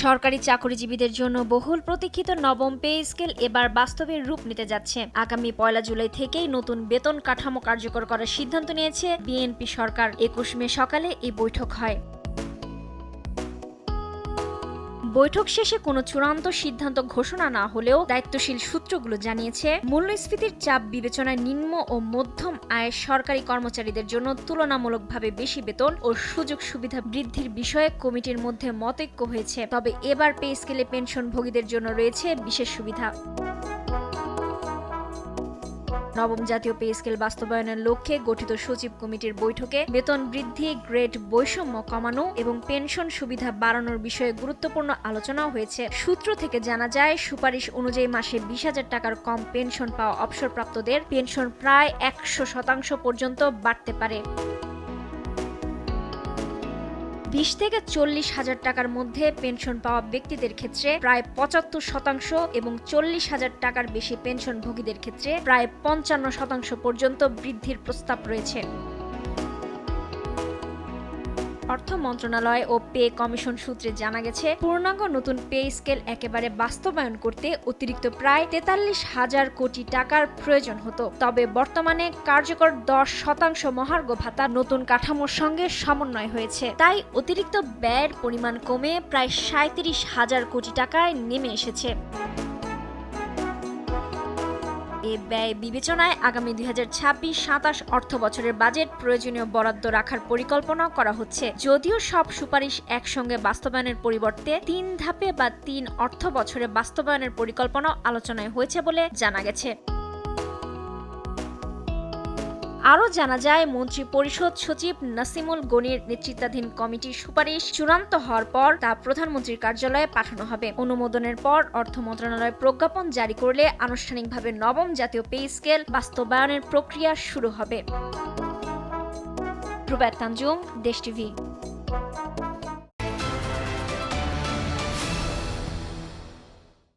সরকারি চাকরিজীবীদের জন্য বহুল প্রতীক্ষিত নবম পে স্কেল এবার বাস্তবে রূপ নিতে যাচ্ছে। আগামী ১ জুলাই থেকেই নতুন বেতন কাঠামো কার্যকর করার সিদ্ধান্ত নিয়েছে বিএনপি সরকার। ২১ মে সকালে এই বৈঠক হয়। বৈঠক শেষে কোনো চূড়ান্ত সিদ্ধান্ত ঘোষণা না হলেও দায়িত্বশীল সূত্রগুলো জানিয়েছে, মূল্যস্ফীতির চাপ বিবেচনায় নিম্ন ও মধ্যম আয়ের সরকারি কর্মচারীদের জন্য তুলনামূলকভাবে বেশি বেতন ও সুযোগ সুবিধা বৃদ্ধির বিষয়ে কমিটির মধ্যে মতৈক্য হয়েছে। তবে এবার পে স্কেলে পেনশনভোগীদের জন্য রয়েছে বিশেষ সুবিধা। নবম জাতীয় পে স্কেল বাস্তবায়নের লক্ষ্যে গঠিত সচিব কমিটির বৈঠকে বেতন বৃদ্ধি, গ্রেড বৈষম্য কমানো এবং পেনশন সুবিধা বাড়ানোর বিষয়ে গুরুত্বপূর্ণ আলোচনাও হয়েছে। সূত্র থেকে জানা যায়, সুপারিশ অনুযায়ী মাসে ২০,০০০ টাকার কম পেনশন পাওয়া অবসরপ্রাপ্তদের পেনশন প্রায় ১০০% পর্যন্ত বাড়তে পারে। ২০ থেকে ৪০,০০০ টাকার মধ্যে পেনশন পাওয়া ব্যক্তিদের ক্ষেত্রে প্রায় ৭৫% এবং ৪০,০০০ টাকার বেশি পেনশনভোগীদের ক্ষেত্রে প্রায় ৫৫% পর্যন্ত বৃদ্ধির প্রস্তাব রয়েছে। অর্থ মন্ত্রণালয় ও পে কমিশন সূত্রে জানা গেছে, পূর্ণাঙ্গ নতুন পে স্কেল একেবারে বাস্তবায়ন করতে অতিরিক্ত প্রায় ৪৩,০০০ কোটি টাকার প্রয়োজন হতো। তবে বর্তমানে কার্যকর ১০% মহার্ঘ ভাতা নতুন কাঠামোর সঙ্গে সমন্বয় হয়েছে। তাই অতিরিক্ত ব্যয়ের পরিমাণ কমে প্রায় ৩৭,০০০ কোটি টাকায় নেমে এসেছে। এ ব্যয় বিবেচনায় আগামী ২০২৬-২৭ অর্থ বছরের বাজেট প্রয়োজনীয় বরাদ্দ রাখার পরিকল্পনা করা হচ্ছে। যদিও সব সুপারিশ একসঙ্গে বাস্তবায়নের পরিবর্তে ৩ ধাপে বা ৩ অর্থ বছরে বাস্তবায়নের পরিকল্পনা আলোচনায় হয়েছে বলে জানা গেছে। আরও জানা যায়, মন্ত্রী পরিষদ সচিব নাসিমুল গনির নেতৃত্বাধীন কমিটির সুপারিশ চূড়ান্ত হওয়ার পর তা প্রধানমন্ত্রীর কার্যালয়ে পাঠানো হবে। অনুমোদনের পর অর্থ মন্ত্রণালয় প্রজ্ঞাপন জারি করলে আনুষ্ঠানিকভাবে নবম জাতীয় পে স্কেল বাস্তবায়নের প্রক্রিয়া শুরু হবে। রুবায়েত তানজুম, দেশ টিভি।